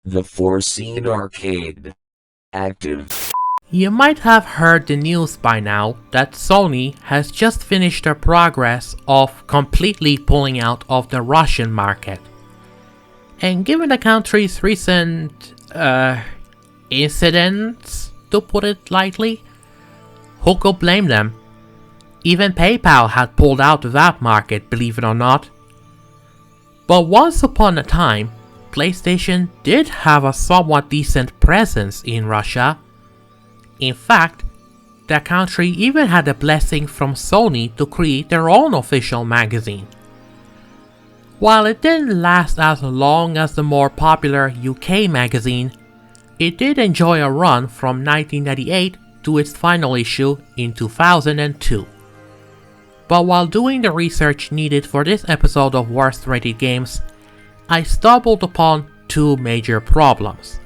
The Foreseen arcade. Active. You might have heard the news by now that Sony has just finished their progress of completely pulling out of the Russian market. And given the country's recent, incidents, to put it lightly, who could blame them? Even PayPal had pulled out of that market, believe it or not. But once upon a time, PlayStation did have a somewhat decent presence in Russia. In fact, the country even had a blessing from Sony to create their own official magazine. While it didn't last as long as the more popular UK magazine, it did enjoy a run from 1998 to its final issue in 2002. But while doing the research needed for this episode of Worst Rated Games, I stumbled upon two major problems.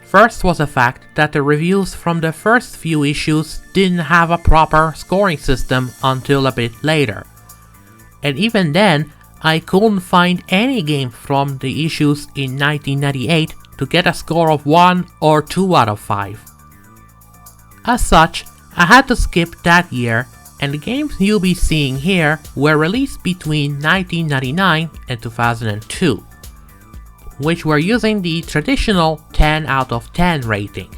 First was the fact that the reviews from the first few issues didn't have a proper scoring system until a bit later. And even then, I couldn't find any game from the issues in 1998 to get a score of 1 or 2 out of 5. As such, I had to skip that year, and the games you'll be seeing here were released between 1999 and 2002, which were using the traditional 10 out of 10 rating.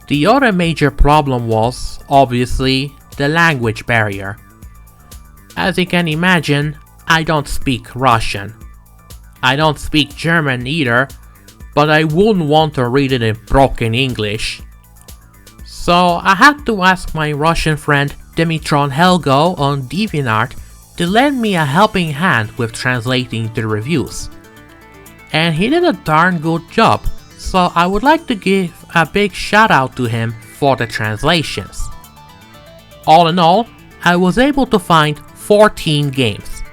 The other major problem was, obviously, the language barrier. As you can imagine, I don't speak Russian. I don't speak German either, but I wouldn't want to read it in broken English. So I had to ask my Russian friend Dimitron Helgo on DeviantArt to lend me a helping hand with translating the reviews. And he did a darn good job, so I would like to give a big shout out to him for the translations. All in all, I was able to find 14 games,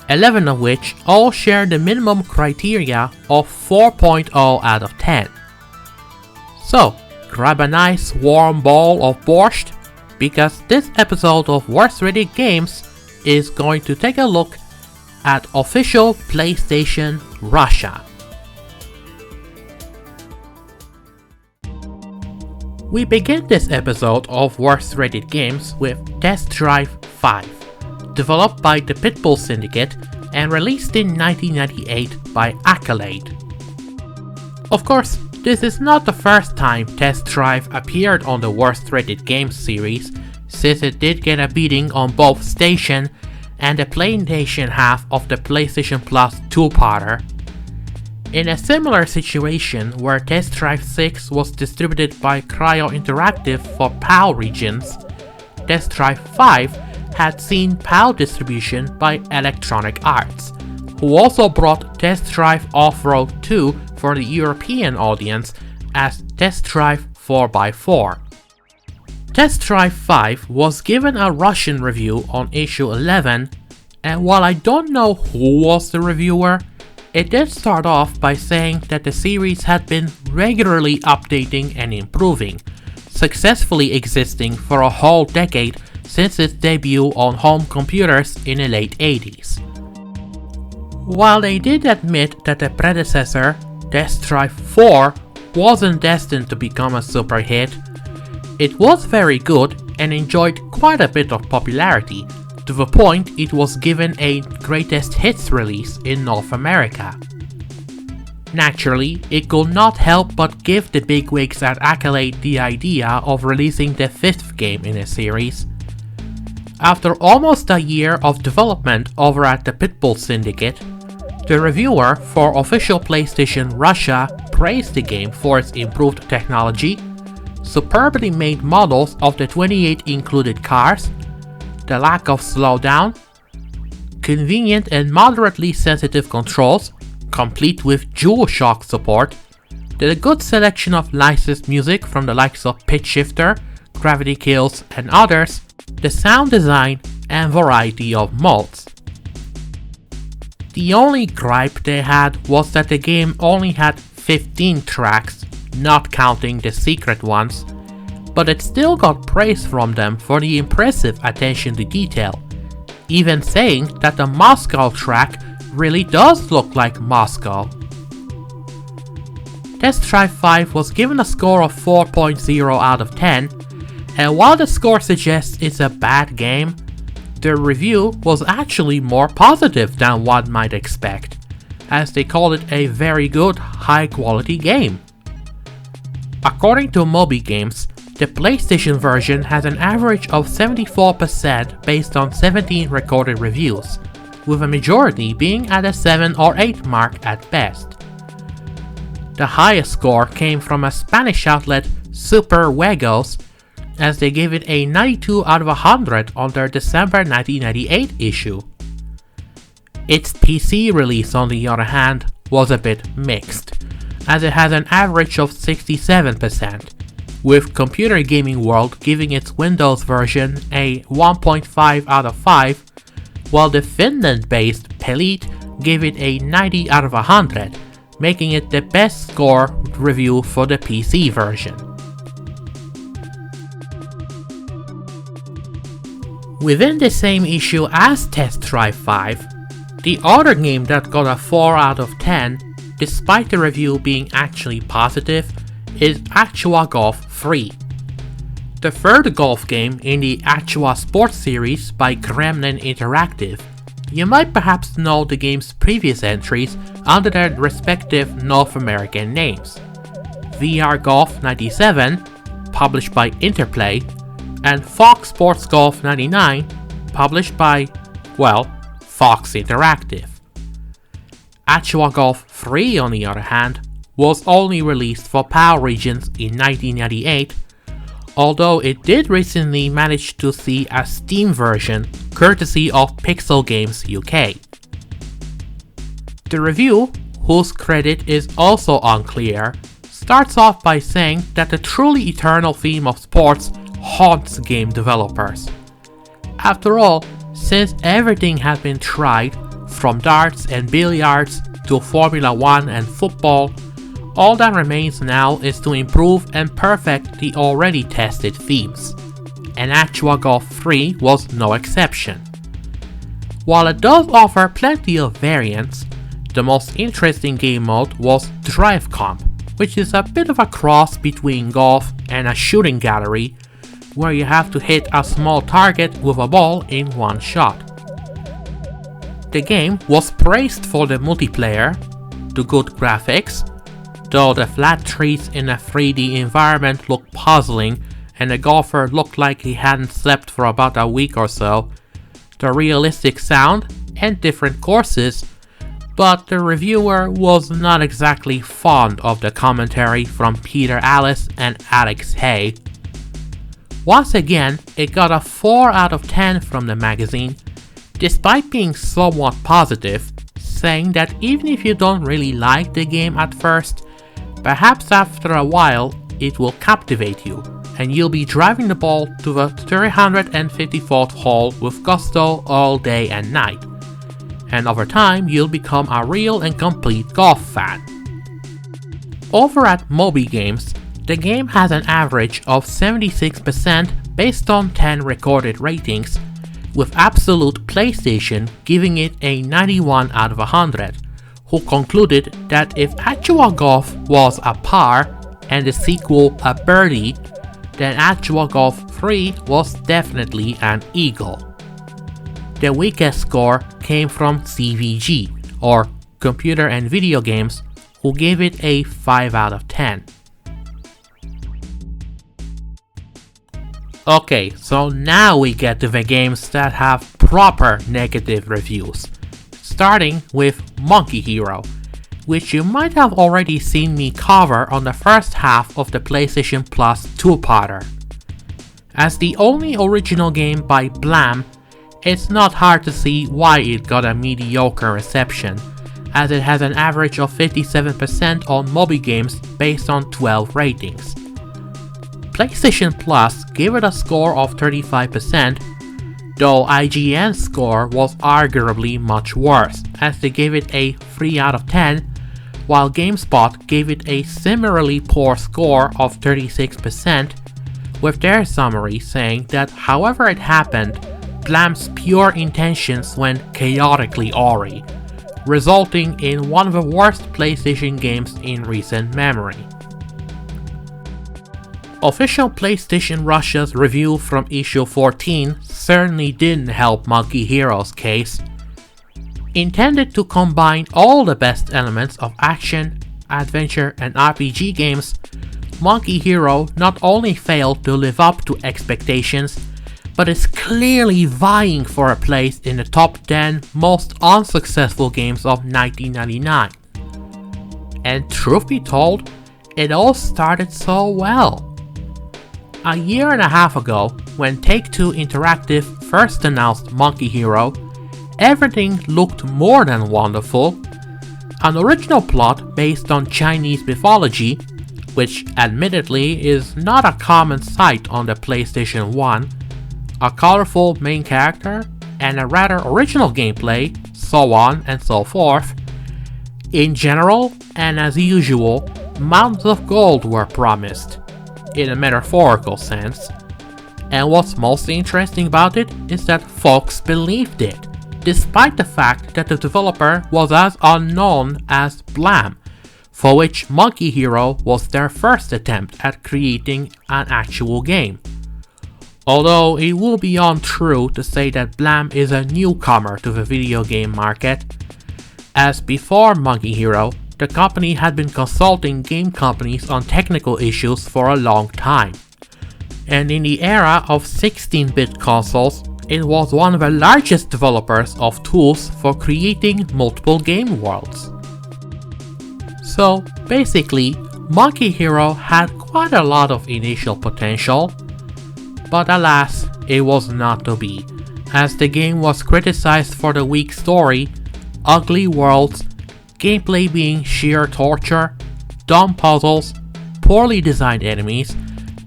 11 of which all share the minimum criteria of 4.0 out of 10. So, grab a nice warm bowl of borscht, because this episode of Worst Rated Games is going to take a look at official PlayStation Russia. We begin this episode of Worst Rated Games with Test Drive 5, developed by the Pitbull Syndicate and released in 1998 by Accolade. Of course, this is not the first time Test Drive appeared on the Worst Rated Games series, since it did get a beating on both Station and the PlayStation half of the PlayStation Plus two-parter. In a similar situation where Test Drive 6 was distributed by Cryo Interactive for PAL regions, Test Drive 5 had seen PAL distribution by Electronic Arts, who also brought Test Drive Off-Road 2 for the European audience as Test Drive 4x4. Test Drive 5 was given a Russian review on issue 11, and while I don't know who was the reviewer, it did start off by saying that the series had been regularly updating and improving, successfully existing for a whole decade since its debut on home computers in the late 80s. While they did admit that the predecessor, Test Drive 4, wasn't destined to become a super hit, it was very good and enjoyed quite a bit of popularity, to the point it was given a Greatest Hits release in North America. Naturally, it could not help but give the bigwigs at Accolade the idea of releasing the 5th game in the series. After almost a year of development over at the Pitbull Syndicate, the reviewer for official PlayStation Russia praised the game for its improved technology, superbly made models of the 28 included cars, the lack of slowdown, convenient and moderately sensitive controls, complete with DualShock support, the good selection of licensed music from the likes of Pitch Shifter, Gravity Kills and others, the sound design and variety of modes. The only gripe they had was that the game only had 15 tracks, not counting the secret ones, but it still got praise from them for the impressive attention to detail, even saying that the Moscow track really does look like Moscow. Test Drive 5 was given a score of 4.0 out of 10, and while the score suggests it's a bad game, the review was actually more positive than one might expect, as they called it a very good, high-quality game. According to Moby Games, the PlayStation version has an average of 74% based on 17 recorded reviews, with a majority being at a 7 or 8 mark at best. The highest score came from a Spanish outlet, Super Juegos, as they gave it a 92 out of 100 on their December 1998 issue. Its PC release, on the other hand, was a bit mixed, as it has an average of 67%, with Computer Gaming World giving its Windows version a 1.5 out of 5, while the Finland-based Pelit gave it a 90 out of 100, making it the best score review for the PC version. Within the same issue as Test Drive 5, the other game that got a 4 out of 10, despite the review being actually positive, is Actua Golf 3. The third golf game in the Actua Sports series by Gremlin Interactive. You might perhaps know the game's previous entries under their respective North American names: VR Golf 97, published by Interplay, and Fox Sports Golf 99, published by, well, Fox Interactive. Actua Golf 3, on the other hand, was only released for PAL regions in 1998, although it did recently manage to see a Steam version courtesy of Pixel Games UK. The review, whose credit is also unclear, starts off by saying that the truly eternal theme of sports haunts game developers. After all, since everything has been tried, from darts and billiards to Formula 1 and football, all that remains now is to improve and perfect the already tested themes, and Actua Golf 3 was no exception. While it does offer plenty of variants, the most interesting game mode was Drive Comp, which is a bit of a cross between golf and a shooting gallery, where you have to hit a small target with a ball in one shot. The game was praised for the multiplayer, the good graphics, though the flat trees in a 3D environment looked puzzling and the golfer looked like he hadn't slept for about a week or so, the realistic sound, and different courses, but the reviewer was not exactly fond of the commentary from Peter Alice and Alex Hay. Once again, it got a 4 out of 10 from the magazine, despite being somewhat positive, saying that even if you don't really like the game at first, perhaps after a while it will captivate you, and you'll be driving the ball to the 354th hole with gusto all day and night, and over time you'll become a real and complete golf fan. Over at Moby Games, the game has an average of 76% based on 10 recorded ratings, with Absolute PlayStation giving it a 91 out of 100, who concluded that if Actua Golf was a par and the sequel a birdie, then Actua Golf 3 was definitely an eagle. The weakest score came from CVG, or Computer and Video Games, who gave it a 5 out of 10. Okay, so now we get to the games that have proper negative reviews, starting with Monkey Hero, which you might have already seen me cover on the first half of the PlayStation Plus two-parter. As the only original game by Blam, it's not hard to see why it got a mediocre reception, as it has an average of 57% on Moby Games based on 12 ratings. PlayStation Plus gave it a score of 35%, though IGN's score was arguably much worse, as they gave it a 3 out of 10, while GameSpot gave it a similarly poor score of 36%, with their summary saying that however it happened, Blam's pure intentions went chaotically awry, resulting in one of the worst PlayStation games in recent memory. Official PlayStation Russia's review from issue 14 certainly didn't help Monkey Hero's case. Intended to combine all the best elements of action, adventure, and RPG games, Monkey Hero not only failed to live up to expectations, but is clearly vying for a place in the top 10 most unsuccessful games of 1999. And truth be told, it all started so well. A year and a half ago, when Take-Two Interactive first announced Monkey Hero, everything looked more than wonderful. An original plot based on Chinese mythology, which admittedly is not a common sight on the PlayStation 1, a colorful main character, and a rather original gameplay, so on and so forth. In general, and as usual, mountains of gold were promised, in a metaphorical sense. And what's most interesting about it is that folks believed it, despite the fact that the developer was as unknown as Blam, for which Monkey Hero was their first attempt at creating an actual game. Although it will be untrue to say that Blam is a newcomer to the video game market, as before Monkey Hero, the company had been consulting game companies on technical issues for a long time. And in the era of 16-bit consoles, it was one of the largest developers of tools for creating multiple game worlds. So basically, Monkey Hero had quite a lot of initial potential, but alas, it was not to be, as the game was criticized for the weak story, ugly worlds, gameplay being sheer torture, dumb puzzles, poorly designed enemies,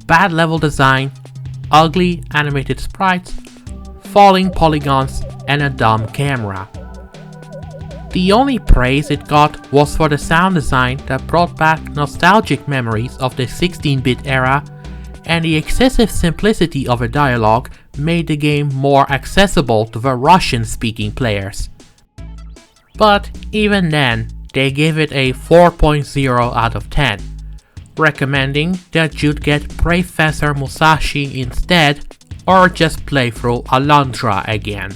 bad level design, ugly animated sprites, falling polygons, and a dumb camera. The only praise it got was for the sound design that brought back nostalgic memories of the 16-bit era, and the excessive simplicity of the dialogue made the game more accessible to the Russian-speaking players. But even then, they gave it a 4.0 out of 10, recommending that you'd get Professor Musashi instead, or just play through Alundra again.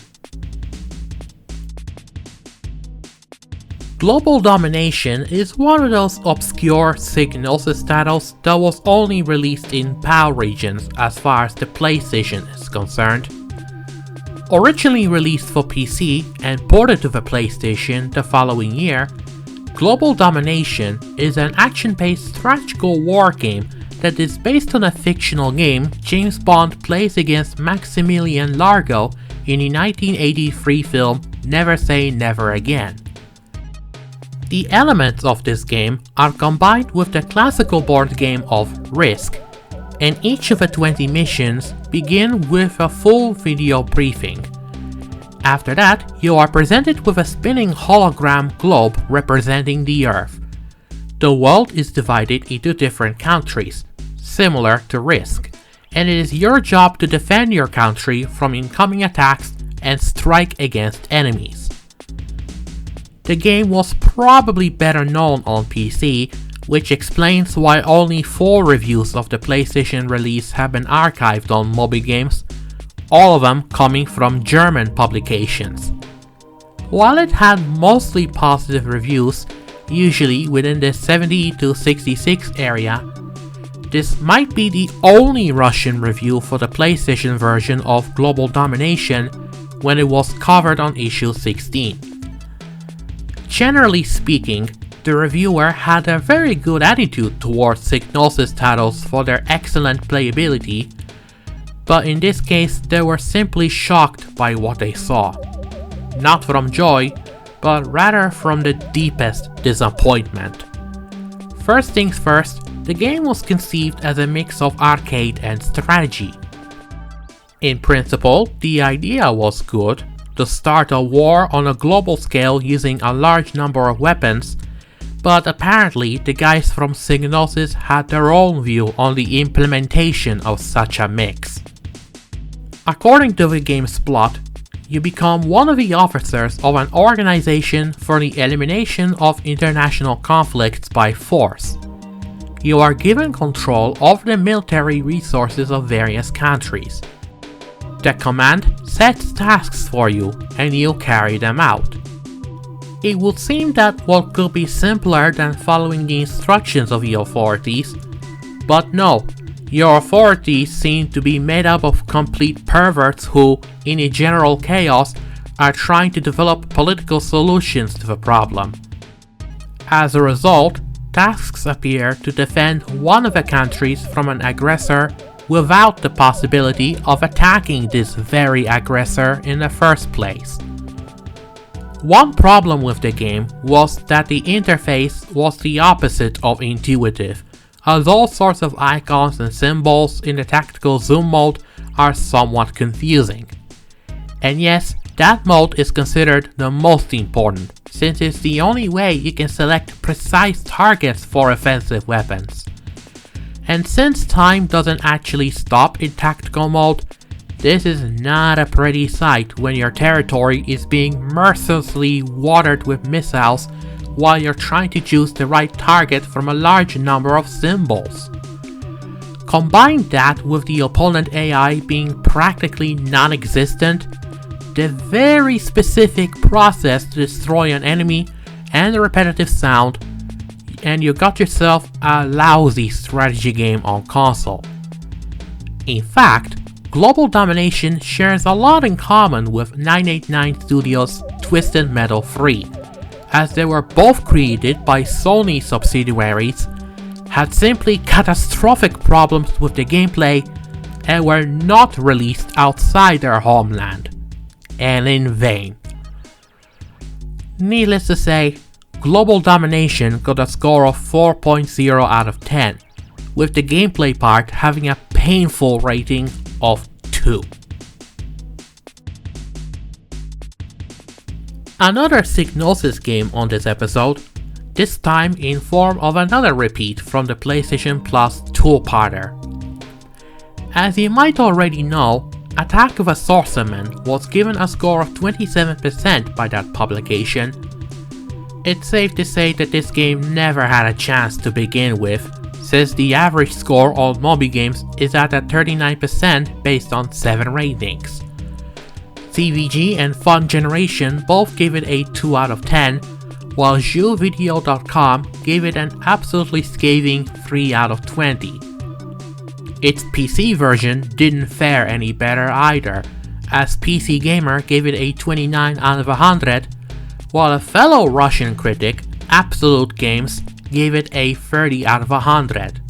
Global Domination is one of those obscure Psygnosis titles that was only released in PAL regions as far as the PlayStation is concerned. Originally released for PC and ported to the PlayStation the following year, Global Domination is an action-paced strategical war game that is based on a fictional game James Bond plays against Maximilian Largo in the 1983 film Never Say Never Again. The elements of this game are combined with the classical board game of Risk, and each of the 20 missions begin with a full video briefing. After that, you are presented with a spinning hologram globe representing the Earth. The world is divided into different countries, similar to Risk, and it is your job to defend your country from incoming attacks and strike against enemies. The game was probably better known on PC, which explains why only 4 reviews of the PlayStation release have been archived on Moby Games, all of them coming from German publications. While it had mostly positive reviews, usually within the 70 to 66 area, this might be the only Russian review for the PlayStation version of Global Domination when it was covered on issue 16. Generally speaking, the reviewer had a very good attitude towards Psygnosis titles for their excellent playability, but in this case they were simply shocked by what they saw. Not from joy, but rather from the deepest disappointment. First things first, the game was conceived as a mix of arcade and strategy. In principle, the idea was good, to start a war on a global scale using a large number of weapons, but apparently the guys from Psygnosis had their own view on the implementation of such a mix. According to the game's plot, you become one of the officers of an organization for the elimination of international conflicts by force. You are given control over the military resources of various countries. The command sets tasks for you and you carry them out. It would seem that what could be simpler than following the instructions of the authorities, but no, your authorities seem to be made up of complete perverts who, in a general chaos, are trying to develop political solutions to the problem. As a result, tasks appear to defend one of the countries from an aggressor without the possibility of attacking this very aggressor in the first place. One problem with the game was that the interface was the opposite of intuitive, as all sorts of icons and symbols in the tactical zoom mode are somewhat confusing. And yes, that mode is considered the most important, since it's the only way you can select precise targets for offensive weapons. And since time doesn't actually stop in tactical mode, this is not a pretty sight when your territory is being mercilessly watered with missiles while you're trying to choose the right target from a large number of symbols. Combine that with the opponent AI being practically non-existent, the very specific process to destroy an enemy, and the repetitive sound, and you got yourself a lousy strategy game on console. In fact, Global Domination shares a lot in common with 989 Studios' Twisted Metal 3, as they were both created by Sony subsidiaries, had simply catastrophic problems with the gameplay, and were not released outside their homeland, and in vain. Needless to say, Global Domination got a score of 4.0 out of 10, with the gameplay part having a painful rating of 2. Another Psygnosis game on this episode, this time in form of another repeat from the PlayStation Plus two-parter. As you might already know, Attack of a Saucerman was given a score of 27% by that publication. It's safe to say that this game never had a chance to begin with, since the average score on Moby Games is at a 39% based on 7 ratings. CVG and Fun Generation both gave it a 2 out of 10, while JuVideo.com gave it an absolutely scathing 3 out of 20. Its PC version didn't fare any better either, as PC Gamer gave it a 29 out of 100, while a fellow Russian critic, Absolute Games, gave it a 30 out of 100.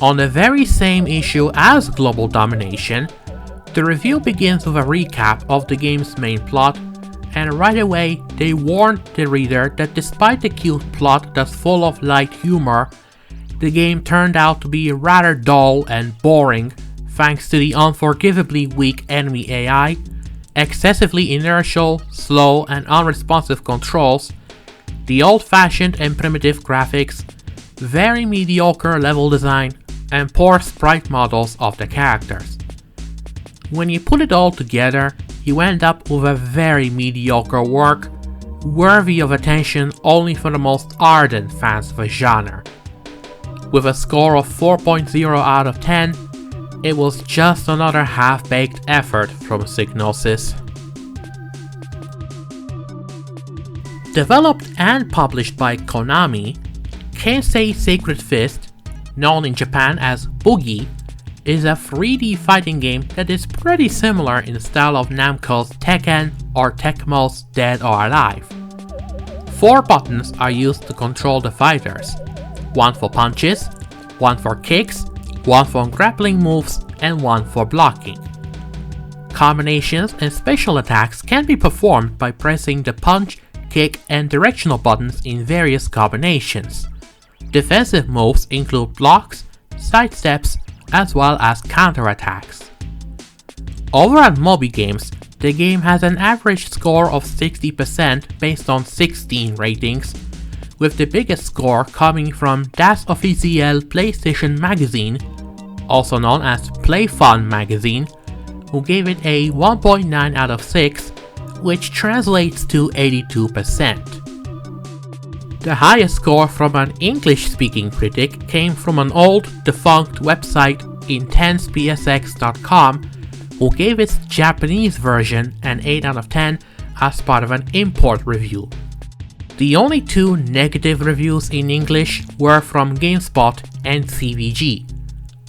On the very same issue as Global Domination, the review begins with a recap of the game's main plot, and right away they warned the reader that despite the cute plot that's full of light humor, the game turned out to be rather dull and boring thanks to the unforgivably weak enemy AI, excessively inertial, slow and unresponsive controls, the old-fashioned and primitive graphics, very mediocre level design, and poor sprite models of the characters. When you put it all together, you end up with a very mediocre work, worthy of attention only for the most ardent fans of a genre. With a score of 4.0 out of 10, it was just another half-baked effort from Psygnosis. Developed and published by Konami, Kensei Sacred Fist, known in Japan as Boogie, is a 3D fighting game that is pretty similar in the style of Namco's Tekken or Tecmo's Dead or Alive. 4 buttons are used to control the fighters, 1 for punches, 1 for kicks, 1 for grappling moves, and 1 for blocking. Combinations and special attacks can be performed by pressing the punch, kick, and directional buttons in various combinations. Defensive moves include blocks, sidesteps, as well as counterattacks. Over at Moby Games, the game has an average score of 60% based on 16 ratings, with the biggest score coming from Das Officielle PlayStation Magazine, also known as Play Fun Magazine, who gave it a 1.9 out of 6, which translates to 82%. The highest score from an English-speaking critic came from an old, defunct website, intensepsx.com, who gave its Japanese version an 8 out of 10 as part of an import review. The only two negative reviews in English were from GameSpot and CVG,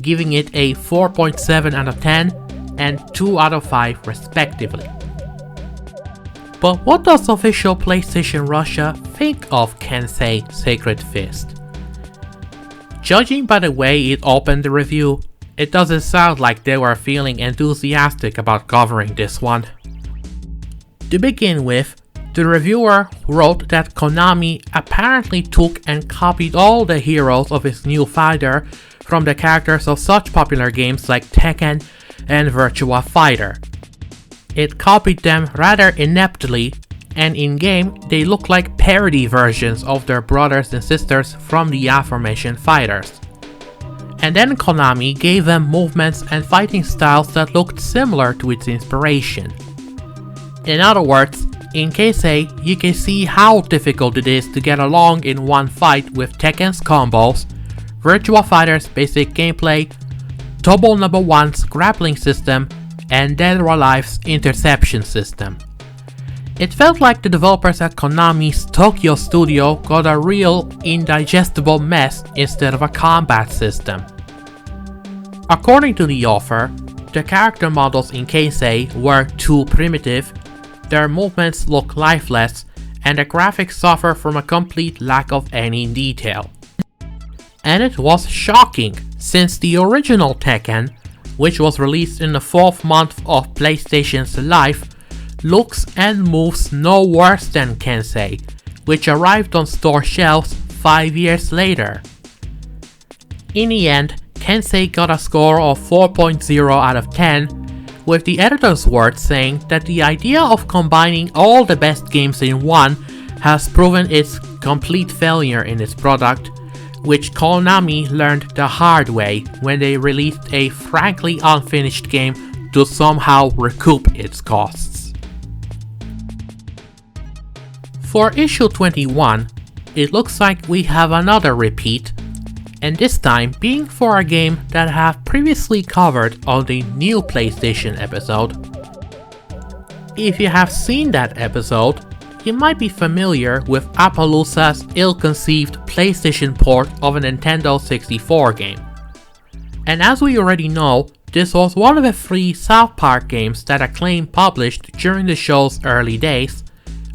giving it a 4.7 out of 10 and 2 out of 5 respectively. But what does official PlayStation Russia think of Kensei Sacred Fist? Judging by the way it opened the review, it doesn't sound like they were feeling enthusiastic about covering this one. To begin with, the reviewer wrote that Konami apparently took and copied all the heroes of its new fighter from the characters of such popular games like Tekken and Virtua Fighter. It copied them rather ineptly, and in-game they look like parody versions of their brothers and sisters from the aforementioned fighters. And then Konami gave them movements and fighting styles that looked similar to its inspiration. In other words, in Kensei, you can see how difficult it is to get along in one fight with Tekken's combos, Virtua Fighter's basic gameplay, Double Number One's grappling system, and Dead or Alive's interception system. It felt like the developers at Konami's Tokyo studio got a real, indigestible mess instead of a combat system. According to the author, the character models in Kensei were too primitive, their movements look lifeless, and the graphics suffer from a complete lack of any detail. And it was shocking, since the original Tekken, which was released in the 4th month of PlayStation's life, looks and moves no worse than Kensei, which arrived on store shelves 5 years later. In the end, Kensei got a score of 4.0 out of 10, with the editor's words saying that the idea of combining all the best games in one has proven its complete failure in its product, which Konami learned the hard way when they released a frankly unfinished game to somehow recoup its costs. For issue 21, it looks like we have another repeat, and this time being for a game that I have previously covered on the new PlayStation episode. If you have seen that episode, you might be familiar with Appaloosa's ill-conceived PlayStation port of a Nintendo 64 game. And as we already know, this was one of the 3 South Park games that Acclaim published during the show's early days,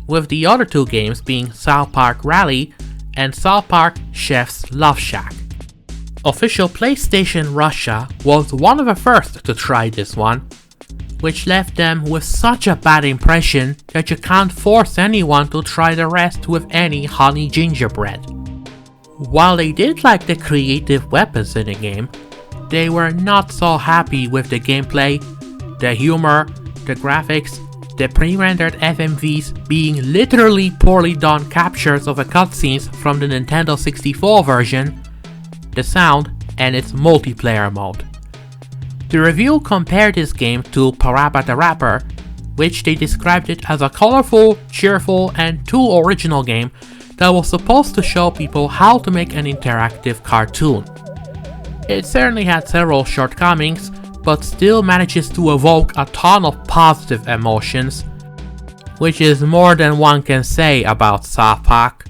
with the other 2 games being South Park Rally and South Park Chef's Love Shack. Official PlayStation Russia was one of the first to try this one, which left them with such a bad impression that you can't force anyone to try the rest with any honey gingerbread. While they did like the creative weapons in the game, they were not so happy with the gameplay, the humor, the graphics, the pre-rendered FMVs being literally poorly done captures of the cutscenes from the Nintendo 64 version, the sound, and its multiplayer mode. The review compared this game to Parappa the Rapper, which they described it as a colorful, cheerful, and too original game that was supposed to show people how to make an interactive cartoon. It certainly had several shortcomings, but still manages to evoke a ton of positive emotions, which is more than one can say about South Park.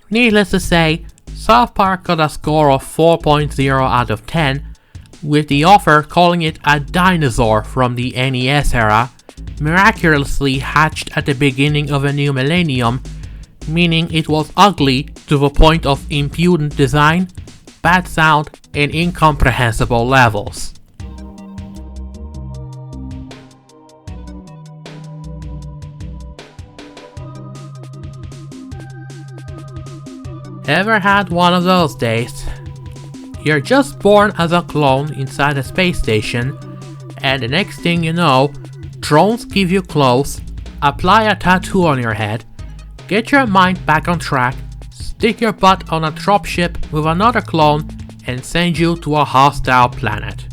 Needless to say, South Park got a score of 4.0 out of 10, with the author calling it a dinosaur from the NES era, miraculously hatched at the beginning of a new millennium, meaning it was ugly to the point of impudent design, bad sound, and incomprehensible levels. Ever had one of those days? You're just born as a clone inside a space station, and the next thing you know, drones give you clothes, apply a tattoo on your head, get your mind back on track, stick your butt on a dropship with another clone, and send you to a hostile planet.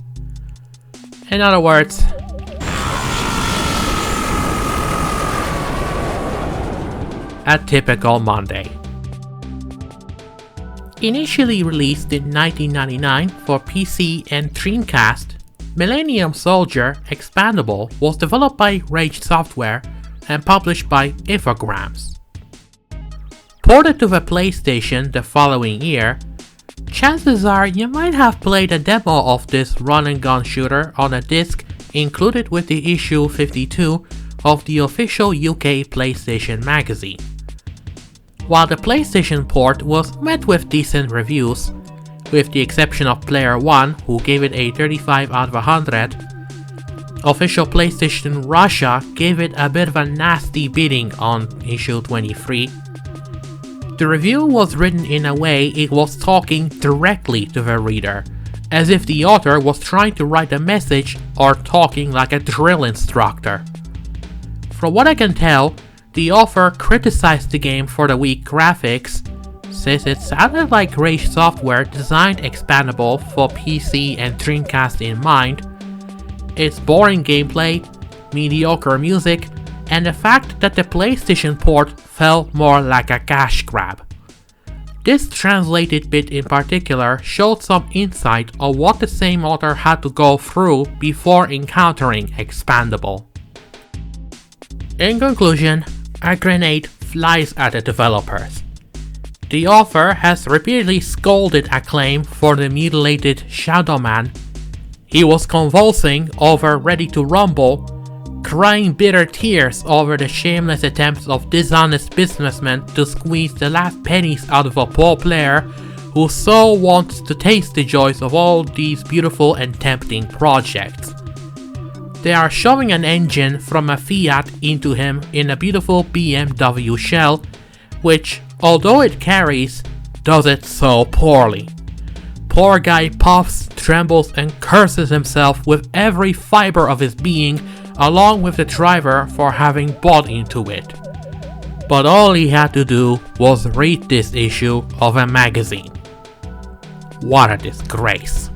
In other words, a typical Monday. Initially released in 1999 for PC and Dreamcast, Millennium Soldier Expendable was developed by Rage Software and published by Infogrames. Ported to the PlayStation the following year, chances are you might have played a demo of this run-and-gun shooter on a disc included with the issue 52 of the official UK PlayStation magazine. While the PlayStation port was met with decent reviews, with the exception of Player 1 who gave it a 35 out of 100, official PlayStation Russia gave it a bit of a nasty beating on issue 23. The review was written in a way it was talking directly to the reader, as if the author was trying to write a message or talking like a drill instructor. From what I can tell, the author criticized the game for the weak graphics, since it sounded like Rage Software designed Expendable for PC and Dreamcast in mind, its boring gameplay, mediocre music, and the fact that the PlayStation port felt more like a cash grab. This translated bit in particular showed some insight on what the same author had to go through before encountering Expendable. In conclusion, a grenade flies at the developers. The author has repeatedly scolded Acclaim for the mutilated Shadow Man. He was convulsing over Ready to Rumble, crying bitter tears over the shameless attempts of dishonest businessmen to squeeze the last pennies out of a poor player who so wants to taste the joys of all these beautiful and tempting projects. They are shoving an engine from a Fiat into him in a beautiful BMW shell, which, although it carries, does it so poorly. Poor guy puffs, trembles, and curses himself with every fiber of his being, along with the driver for having bought into it. But all he had to do was read this issue of a magazine. What a disgrace.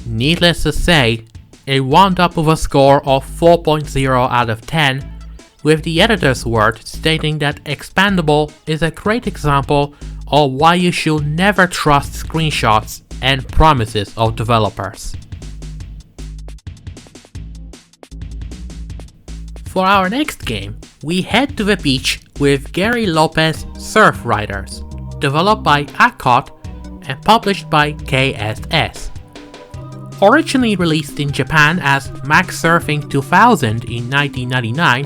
Needless to say, it wound up with a score of 4.0 out of 10, with the editor's word stating that Expendable is a great example of why you should never trust screenshots and promises of developers. For our next game, we head to the beach with Gary Lopez Surf Riders, developed by Acot and published by KSS. Originally released in Japan as Max Surfing 2000 in 1999,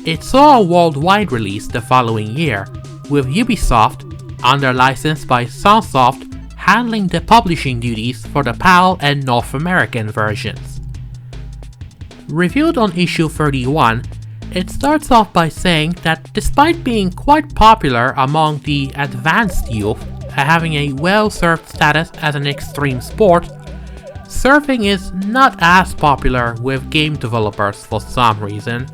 it saw a worldwide release the following year, with Ubisoft, under license by Sunsoft, handling the publishing duties for the PAL and North American versions. Reviewed on issue 31, it starts off by saying that despite being quite popular among the advanced youth, having a well-served status as an extreme sport, surfing is not as popular with game developers for some reason.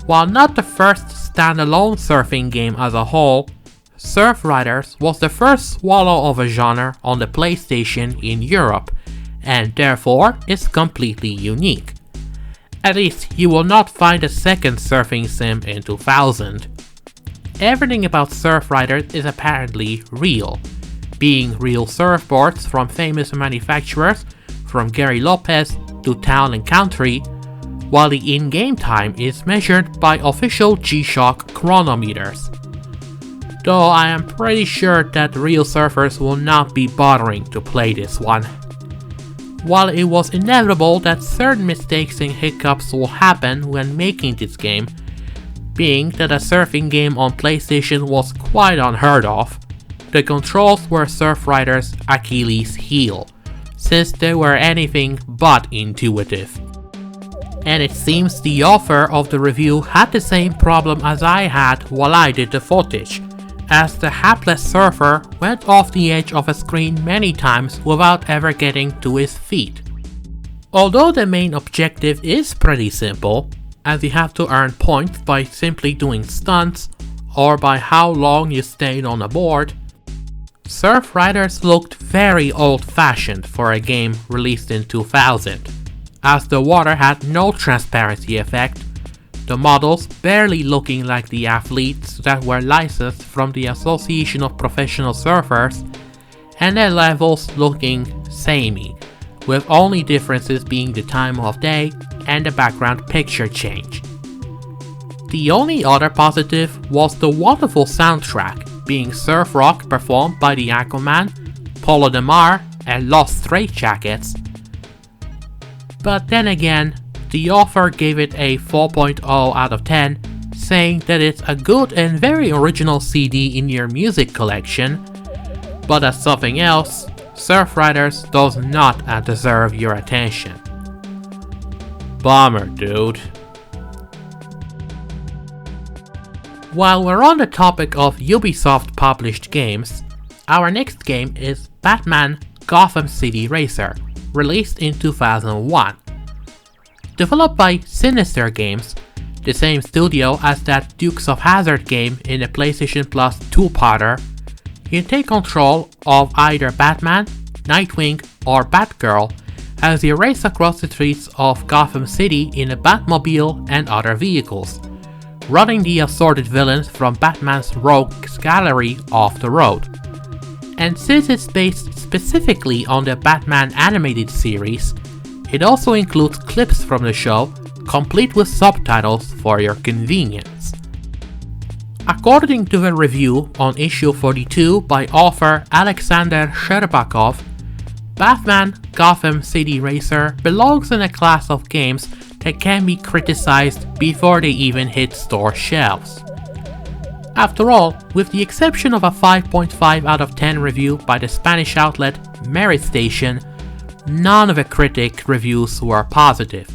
While not the first standalone surfing game as a whole, Surf Riders was the first swallow of a genre on the PlayStation in Europe, and therefore is completely unique. At least you will not find a second surfing sim in 2000. Everything about Surf Riders is apparently real, being real surfboards from famous manufacturers, from Gary Lopez to Town and Country, while the in-game time is measured by official G-Shock chronometers. Though I am pretty sure that real surfers will not be bothering to play this one. While it was inevitable that certain mistakes and hiccups will happen when making this game, being that a surfing game on PlayStation was quite unheard of, the controls were Surf Riders' Achilles heel, since they were anything but intuitive. And it seems the author of the review had the same problem as I had while I did the footage, as the hapless surfer went off the edge of a screen many times without ever getting to his feet. Although the main objective is pretty simple, as you have to earn points by simply doing stunts or by how long you stayed on a board, Surf Riders looked very old-fashioned for a game released in 2000, as the water had no transparency effect, the models barely looking like the athletes that were licensed from the Association of Professional Surfers, and the levels looking samey, with only differences being the time of day and the background picture change. The only other positive was the wonderful soundtrack, being surf rock performed by the Aquaman, Polo de Mar, and Lost Straitjackets. But then again, the author gave it a 4.0 out of 10, saying that it's a good and very original CD in your music collection, but as something else, Surf Riders does not deserve your attention. Bummer, dude. While we're on the topic of Ubisoft published games, our next game is Batman Gotham City Racer, released in 2001. Developed by Sinister Games, the same studio as that Dukes of Hazzard game in the PlayStation Plus two-parter, you take control of either Batman, Nightwing, or Batgirl as you race across the streets of Gotham City in a Batmobile and other vehicles, running the assorted villains from Batman's rogues gallery off the road. And since it's based specifically on the Batman animated series, it also includes clips from the show, complete with subtitles for your convenience. According to the review on issue 42 by author Alexander Sherbakov, Batman Gotham City Racer belongs in a class of games that can be criticized before they even hit store shelves. After all, with the exception of a 5.5 out of 10 review by the Spanish outlet Merit Station, none of the critic reviews were positive,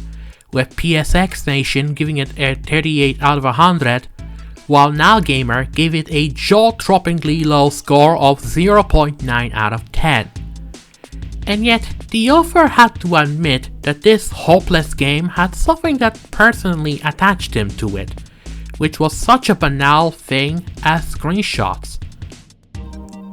with PSX Nation giving it a 38 out of 100, while NowGamer gave it a jaw-droppingly low score of 0.9 out of 10. And yet, the author had to admit that this hopeless game had something that personally attached him to it, which was such a banal thing as screenshots.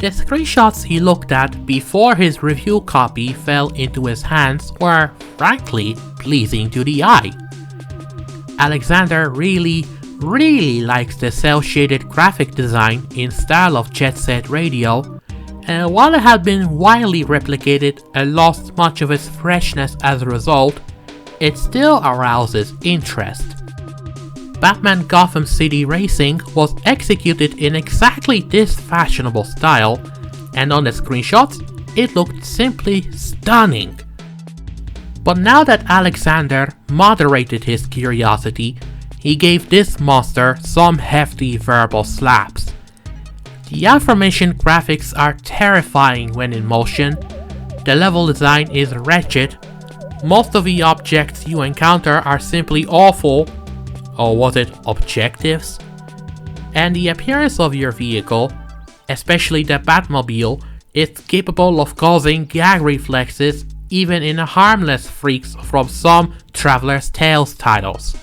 The screenshots he looked at before his review copy fell into his hands were, frankly, pleasing to the eye. Alexander really likes the cel-shaded graphic design in style of Jet Set Radio, and while it had been widely replicated and lost much of its freshness as a result, it still arouses interest. Batman Gotham City Racing was executed in exactly this fashionable style, and on the screenshots, it looked simply stunning. But now that Alexander moderated his curiosity, he gave this monster some hefty verbal slaps. The aforementioned graphics are terrifying when in motion, the level design is wretched, most of the objects you encounter are simply awful, or was it objectives? And the appearance of your vehicle, especially the Batmobile, is capable of causing gag reflexes even in harmless freaks from some Traveler's Tales titles.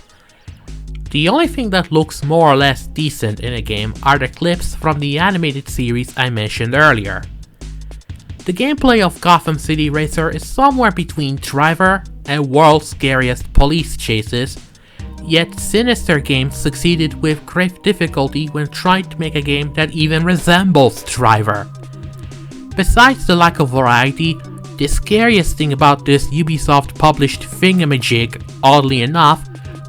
The only thing that looks more or less decent in a game are the clips from the animated series I mentioned earlier. The gameplay of Gotham City Racer is somewhere between Driver and World's Scariest Police Chases, yet Sinister Games succeeded with great difficulty when trying to make a game that even resembles Driver. Besides the lack of variety, the scariest thing about this Ubisoft published thingamajig, oddly enough,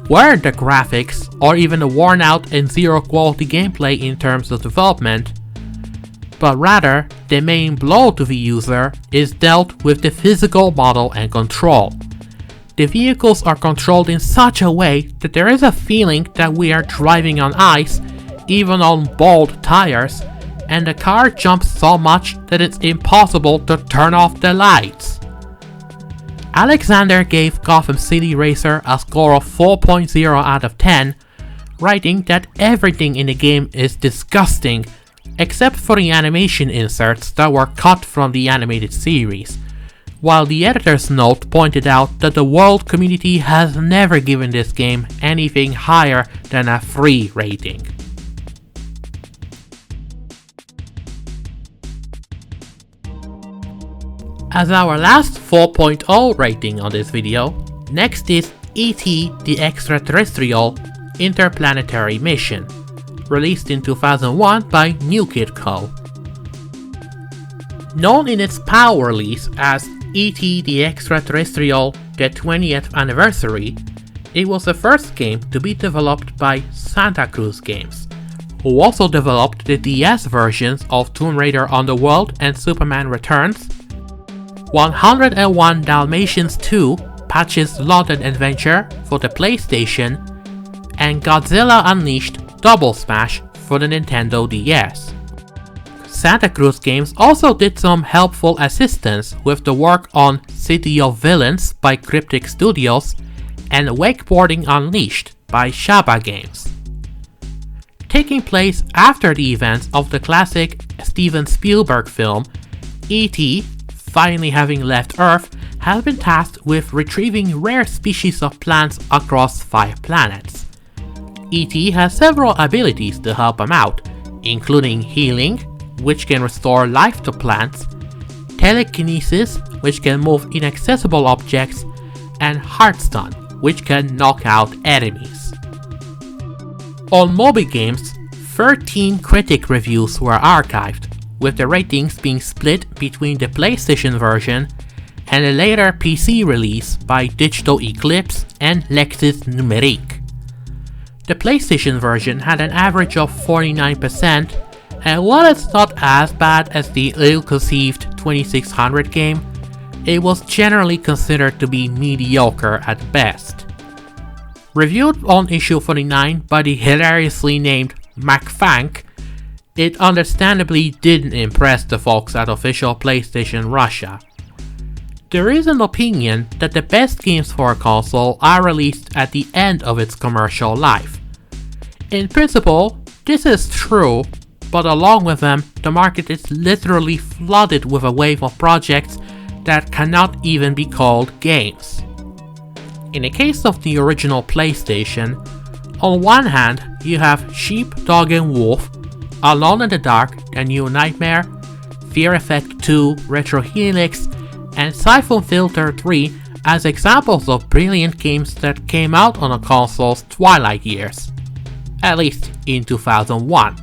weren't the graphics or even the worn out and zero quality gameplay in terms of development, but rather the main blow to the user is dealt with the physical model and control. The vehicles are controlled in such a way that there is a feeling that we are driving on ice, even on bald tires, and the car jumps so much that it's impossible to turn off the lights. Alexander gave Gotham City Racer a score of 4.0 out of 10, writing that everything in the game is disgusting, except for the animation inserts that were cut from the animated series, while the editor's note pointed out that the world community has never given this game anything higher than a 3 rating. As our last 4.0 rating on this video, next is E.T. the Extra-Terrestrial Interplanetary Mission, released in 2001 by New Kid Co. Known in its PAL release as E.T. the Extra-Terrestrial the 20th Anniversary, it was the first game to be developed by Santa Cruz Games, who also developed the DS versions of Tomb Raider Underworld and Superman Returns, 101 Dalmatians 2 Patch's London Adventure for the PlayStation, and Godzilla Unleashed Double Smash for the Nintendo DS. Santa Cruz Games also did some helpful assistance with the work on City of Villains by Cryptic Studios and Wakeboarding Unleashed by Shaba Games. Taking place after the events of the classic Steven Spielberg film, E.T., finally having left Earth, has been tasked with retrieving rare species of plants across 5 planets. E.T. has several abilities to help him out, including healing, which can restore life to plants, telekinesis, which can move inaccessible objects, and heartstun, which can knock out enemies. On Moby Games, 13 critic reviews were archived, with the ratings being split between the PlayStation version and a later PC release by Digital Eclipse and Lexis Numérique. The PlayStation version had an average of 49%, and while it's not as bad as the ill-conceived 2600 game, it was generally considered to be mediocre at best. Reviewed on issue 49 by the hilariously named MacFank, it understandably didn't impress the folks at official PlayStation Russia. There is an opinion that the best games for a console are released at the end of its commercial life. In principle, this is true, but along with them, the market is literally flooded with a wave of projects that cannot even be called games. In the case of the original PlayStation, on one hand you have Sheep, Dog and Wolf, Alone in the Dark, The New Nightmare, Fear Effect 2, Retro Helix, and Siphon Filter 3 as examples of brilliant games that came out on a console's twilight years, at least in 2001.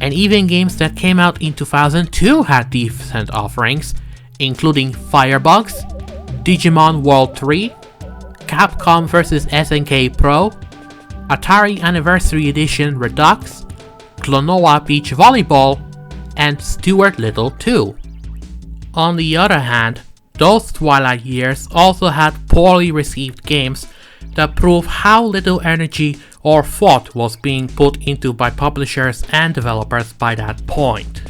And even games that came out in 2002 had decent offerings, including Firebugs, Digimon World 3, Capcom vs SNK Pro, Atari Anniversary Edition Redux, Klonoa Beach Volleyball, and Stuart Little 2. On the other hand, those twilight years also had poorly received games that prove how little energy or thought was being put into by publishers and developers by that point.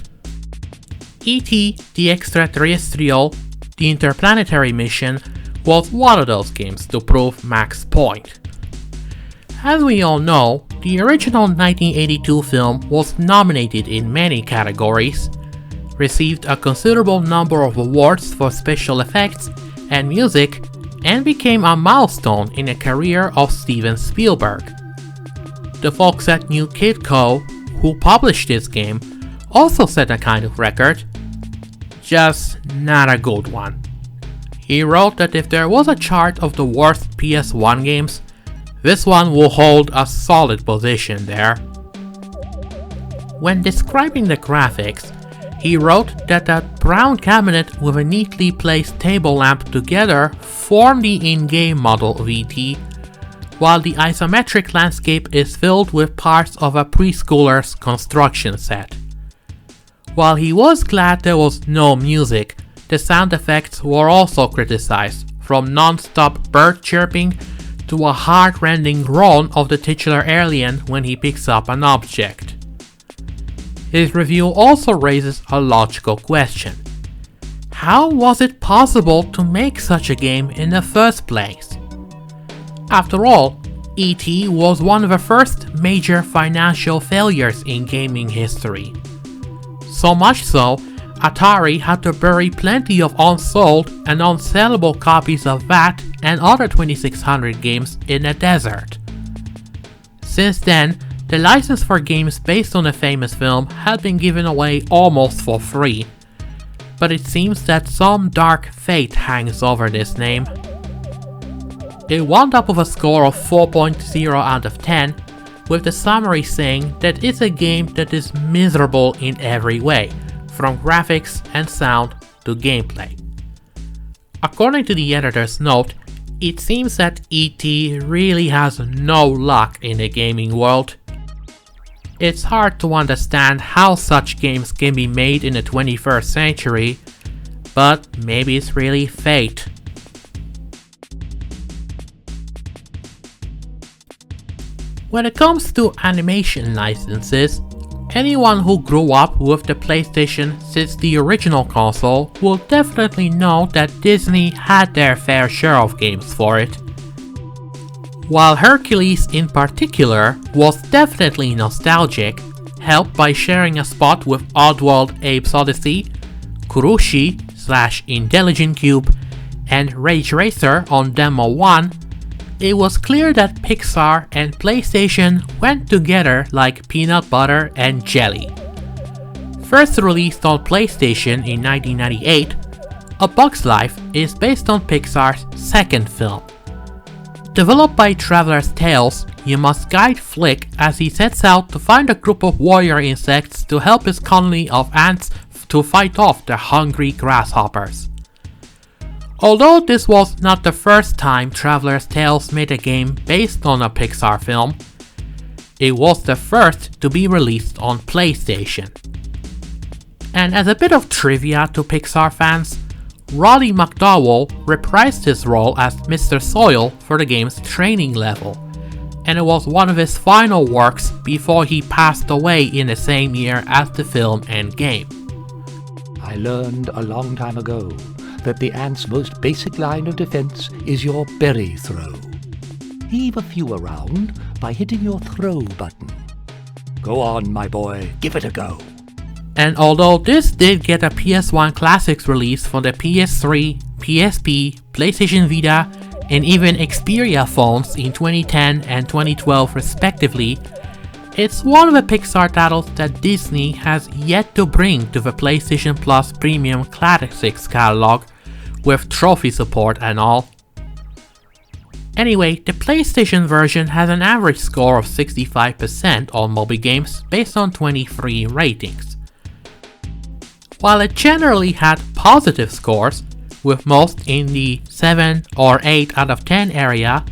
E.T. the Extra-Terrestrial, the Interplanetary Mission, was one of those games to prove Mac's point. As we all know, the original 1982 film was nominated in many categories, received a considerable number of awards for special effects and music, and became a milestone in the career of Steven Spielberg. The folks at New Kid Co., who published this game, also set a kind of record, just not a good one. He wrote that if there was a chart of the worst PS1 games, this one will hold a solid position there. When describing the graphics, he wrote that a brown cabinet with a neatly placed table lamp together form the in-game model of E.T., while the isometric landscape is filled with parts of a preschooler's construction set. While he was glad there was no music, the sound effects were also criticized, from non-stop bird chirping to a heart-rending groan of the titular alien when he picks up an object. His review also raises a logical question. How was it possible to make such a game in the first place? After all, E.T. was one of the first major financial failures in gaming history. So much so, Atari had to bury plenty of unsold and unsellable copies of that and other 2600 games in the desert. Since then, the license for games based on the famous film had been given away almost for free, but it seems that some dark fate hangs over this name. It wound up with a score of 4.0 out of 10, with the summary saying that it's a game that is miserable in every way, from graphics and sound to gameplay. According to the editor's note, it seems that E.T. really has no luck in the gaming world. It's hard to understand how such games can be made in the 21st century, but maybe it's really fate. When it comes to animation licenses, anyone who grew up with the PlayStation since the original console will definitely know that Disney had their fair share of games for it. While Hercules in particular was definitely nostalgic, helped by sharing a spot with Oddworld Abe's Odyssey, Kurushi/Intelligent Cube, and Rage Racer on Demo 1, it was clear that Pixar and PlayStation went together like peanut butter and jelly. First released on PlayStation in 1998, A Bug's Life is based on Pixar's second film. Developed by Traveler's Tales, you must guide Flick as he sets out to find a group of warrior insects to help his colony of ants to fight off the hungry grasshoppers. Although this was not the first time Traveler's Tales made a game based on a Pixar film, it was the first to be released on PlayStation. And as a bit of trivia to Pixar fans, Roddy McDowall reprised his role as Mr. Soil for the game's training level, and it was one of his final works before he passed away in the same year as the film and game. I learned a long time ago that the ant's most basic line of defense is your berry throw. Heave a few around by hitting your throw button. Go on, my boy, give it a go. And although this did get a PS1 Classics release for the PS3, PSP, PlayStation Vita, and even Xperia phones in 2010 and 2012 respectively, it's one of the Pixar titles that Disney has yet to bring to the PlayStation Plus Premium Classics catalog, with trophy support and all. Anyway, the PlayStation version has an average score of 65% on mobile games based on 23 ratings. While it generally had positive scores, with most in the 7 or 8 out of 10 area,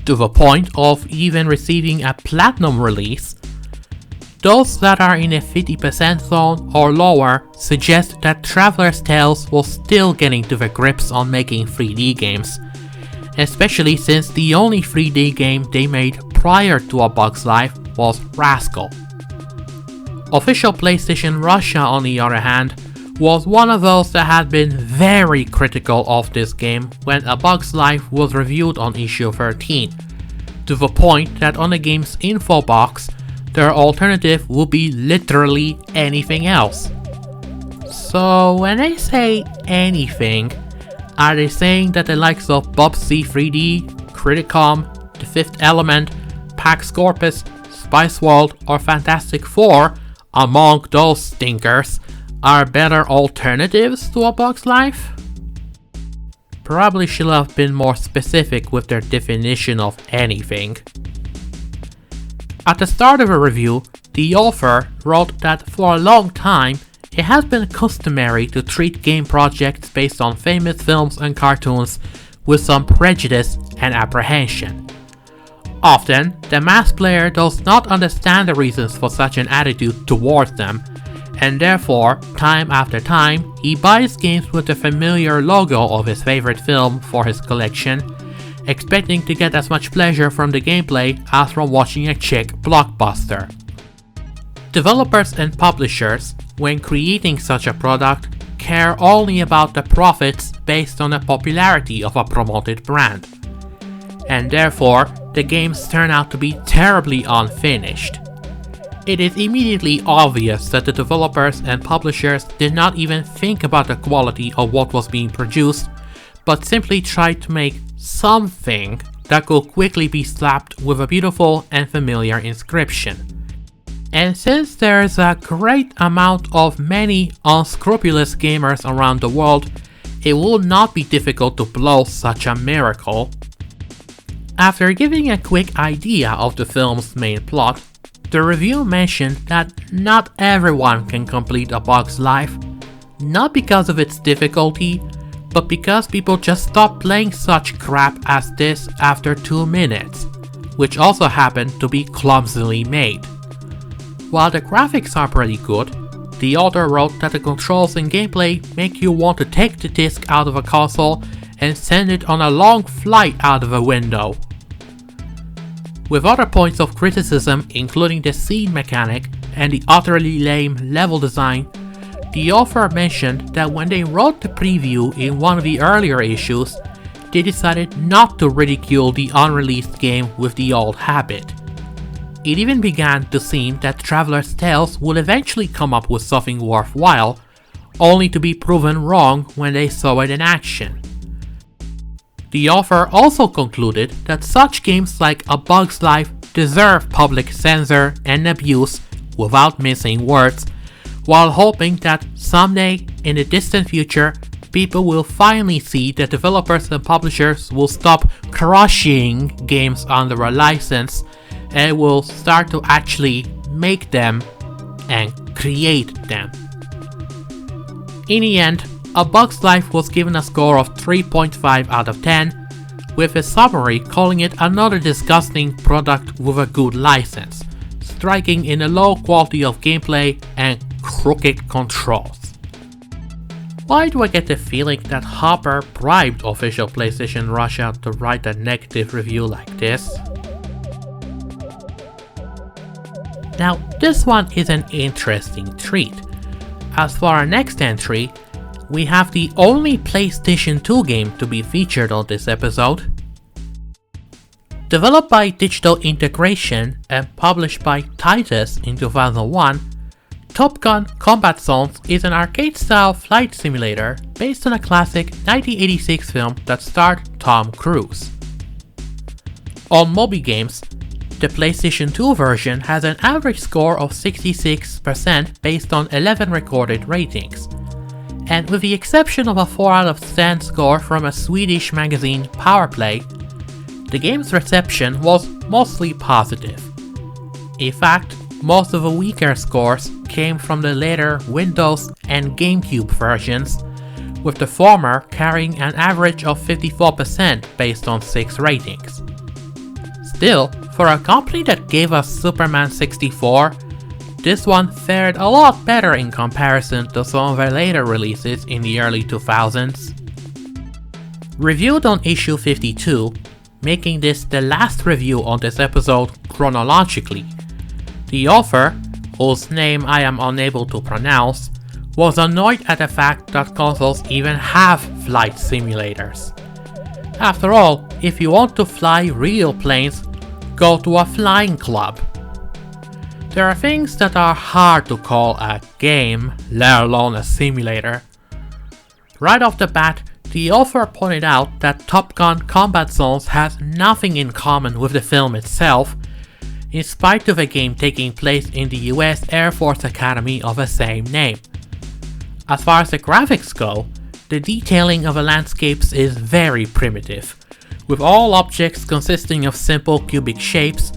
to the point of even receiving a platinum release, those that are in a 50% zone or lower suggest that Traveler's Tales was still getting to the grips on making 3D games, especially since the only 3D game they made prior to A Bug's Life was Rascal. Official PlayStation Russia, on the other hand, was one of those that had been very critical of this game when A Bug's Life was reviewed on issue 13, to the point that on the game's info box, their alternative would be literally anything else. So when they say anything, are they saying that the likes of Bubsy 3D, Criticom, The Fifth Element, Pax Corpus, Spice World, or Fantastic Four, among those stinkers, are better alternatives to A Bug's Life? Probably should have been more specific with their definition of anything. At the start of a review, the author wrote that for a long time, it has been customary to treat game projects based on famous films and cartoons with some prejudice and apprehension. Often, the mass player does not understand the reasons for such an attitude towards them, and therefore, time after time, he buys games with the familiar logo of his favorite film for his collection, expecting to get as much pleasure from the gameplay as from watching a chick blockbuster. Developers and publishers, when creating such a product, care only about the profits based on the popularity of a promoted brand. And therefore, the games turn out to be terribly unfinished. It is immediately obvious that the developers and publishers did not even think about the quality of what was being produced, but simply tried to make something that could quickly be slapped with a beautiful and familiar inscription. And since there's a great amount of many unscrupulous gamers around the world, it will not be difficult to blow such a miracle. After giving a quick idea of the film's main plot, the review mentioned that not everyone can complete A Bug's Life, not because of its difficulty, but because people just stop playing such crap as this after 2 minutes, which also happened to be clumsily made. While the graphics are pretty good, the author wrote that the controls and gameplay make you want to take the disc out of a console and send it on a long flight out of a window. With other points of criticism including the scene mechanic and the utterly lame level design, the author mentioned that when they wrote the preview in one of the earlier issues, they decided not to ridicule the unreleased game with the old habit. It even began to seem that Traveler's Tales would eventually come up with something worthwhile, only to be proven wrong when they saw it in action. The author also concluded that such games like A Bug's Life deserve public censor and abuse without missing words, while hoping that someday in the distant future people will finally see that developers and publishers will stop crushing games under a license and will start to actually make them and create them. In the end, A Bug's Life was given a score of 3.5 out of 10, with a summary calling it another disgusting product with a good license, striking in a low quality of gameplay and crooked controls. Why do I get the feeling that Hopper bribed official PlayStation Russia to write a negative review like this? Now, this one is an interesting treat. As for our next entry, we have the only PlayStation 2 game to be featured on this episode. Developed by Digital Integration and published by Titus in 2001, Top Gun Combat Zones is an arcade-style flight simulator based on a classic 1986 film that starred Tom Cruise. On Moby Games, the PlayStation 2 version has an average score of 66% based on 11 recorded ratings, and with the exception of a 4 out of 10 score from a Swedish magazine Powerplay, the game's reception was mostly positive. In fact, most of the weaker scores came from the later Windows and GameCube versions, with the former carrying an average of 54% based on 6 ratings. Still, for a company that gave us Superman 64, this one fared a lot better in comparison to some of their later releases in the early 2000s. Reviewed on issue 52, making this the last review on this episode chronologically, the author, whose name I am unable to pronounce, was annoyed at the fact that consoles even have flight simulators. After all, if you want to fly real planes, go to a flying club. There are things that are hard to call a game, let alone a simulator. Right off the bat, the author pointed out that Top Gun Combat Zones has nothing in common with the film itself, in spite of the game taking place in the US Air Force Academy of the same name. As far as the graphics go, the detailing of the landscapes is very primitive, with all objects consisting of simple cubic shapes,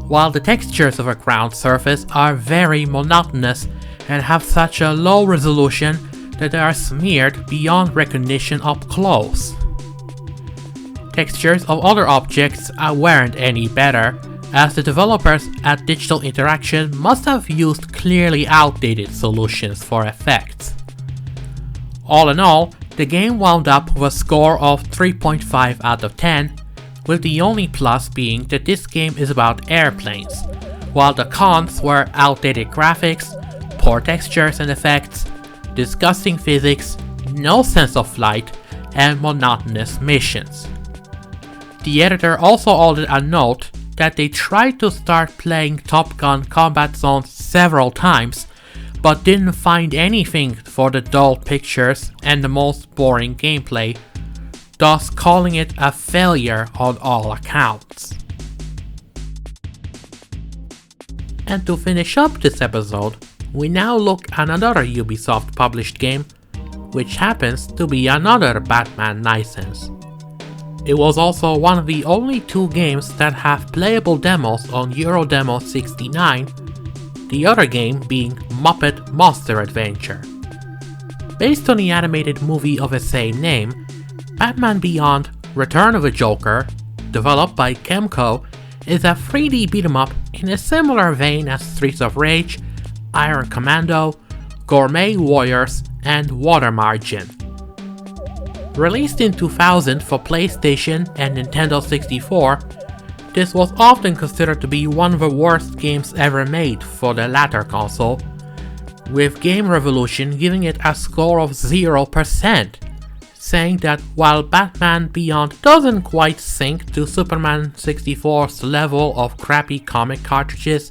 while the textures of a ground surface are very monotonous and have such a low resolution that they are smeared beyond recognition up close. Textures of other objects weren't any better, as the developers at Digital Interaction must have used clearly outdated solutions for effects. All in all, the game wound up with a score of 3.5 out of 10, with the only plus being that this game is about airplanes, while the cons were outdated graphics, poor textures and effects, disgusting physics, no sense of flight, and monotonous missions. The editor also added a note that they tried to start playing Top Gun Combat Zones several times, but didn't find anything for the dull pictures and the most boring gameplay, thus calling it a failure on all accounts. And to finish up this episode, we now look at another Ubisoft published game, which happens to be another Batman license. It was also one of the only 2 games that have playable demos on Eurodemo 69, the other game being Muppet Monster Adventure. Based on the animated movie of the same name, Batman Beyond: Return of the Joker, developed by Kemco, is a 3D beat-em-up in a similar vein as Streets of Rage, Iron Commando, Gourmet Warriors, and Water Margin. Released in 2000 for PlayStation and Nintendo 64, this was often considered to be one of the worst games ever made for the latter console, with Game Revolution giving it a score of 0%, saying that while Batman Beyond doesn't quite sink to Superman 64's level of crappy comic cartridges,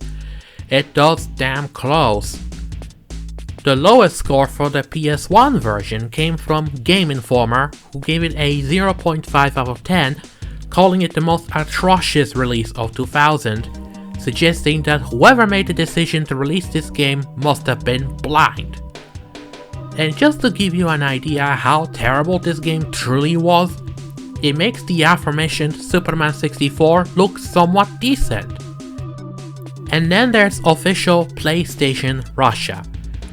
it does damn close. The lowest score for the PS1 version came from Game Informer, who gave it a 0.5 out of 10, calling it the most atrocious release of 2000, suggesting that whoever made the decision to release this game must have been blind. And just to give you an idea how terrible this game truly was, it makes the aforementioned Superman 64 look somewhat decent. And then there's official PlayStation Russia,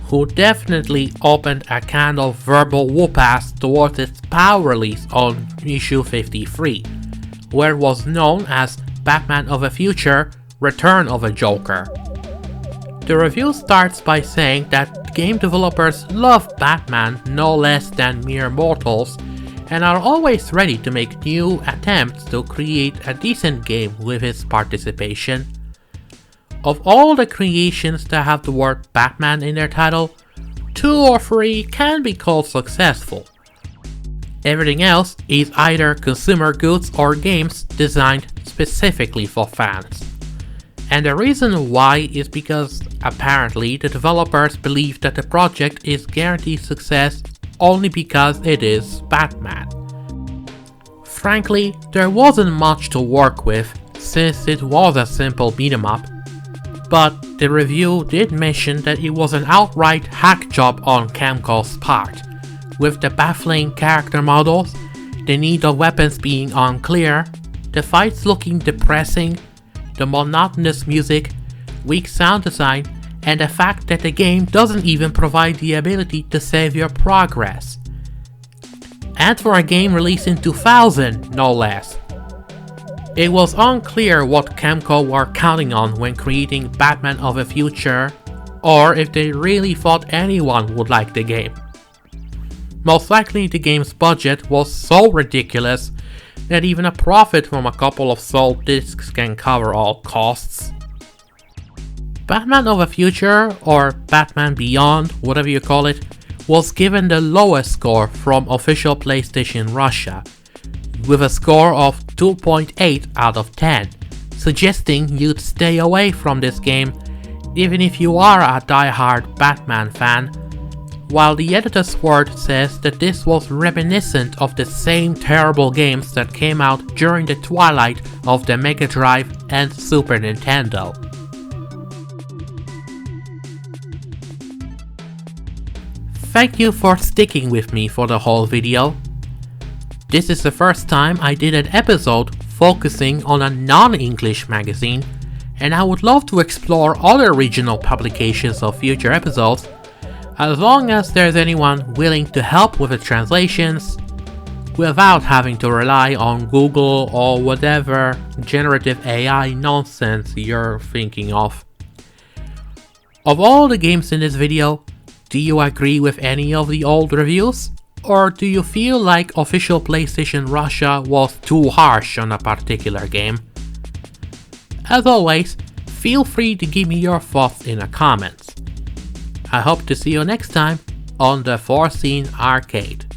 who definitely opened a can of verbal whoop-ass towards its PAL release on issue 53, where it was known as Batman of the Future: Return of the Joker. The review starts by saying that game developers love Batman no less than mere mortals, and are always ready to make new attempts to create a decent game with his participation. Of all the creations that have the word Batman in their title, 2 or 3 can be called successful. Everything else is either consumer goods or games designed specifically for fans. And the reason why is because apparently the developers believe that the project is guaranteed success only because it is Batman. Frankly, there wasn't much to work with since it was a simple beat-em up, but the review did mention that it was an outright hack job on Kemco's part, with the baffling character models, the need of weapons being unclear, the fights looking depressing, the monotonous music, weak sound design, and the fact that the game doesn't even provide the ability to save your progress. And for a game released in 2000, no less. It was unclear what Kemco were counting on when creating Batman of the Future, or if they really thought anyone would like the game. Most likely the game's budget was so ridiculous that even a profit from a couple of sold discs can cover all costs. Batman of the Future, or Batman Beyond, whatever you call it, was given the lowest score from official PlayStation Russia, with a score of 2.8 out of 10, suggesting you'd stay away from this game even if you are a die-hard Batman fan, while the editor's word says that this was reminiscent of the same terrible games that came out during the twilight of the Mega Drive and Super Nintendo. Thank you for sticking with me for the whole video. This is the first time I did an episode focusing on a non-English magazine, and I would love to explore other regional publications of future episodes, as long as there's anyone willing to help with the translations, without having to rely on Google or whatever generative AI nonsense you're thinking of. Of all the games in this video, do you agree with any of the old reviews? Or do you feel like official PlayStation Russia was too harsh on a particular game? As always, feel free to give me your thoughts in the comments. I hope to see you next time on the Foreseen Arcade.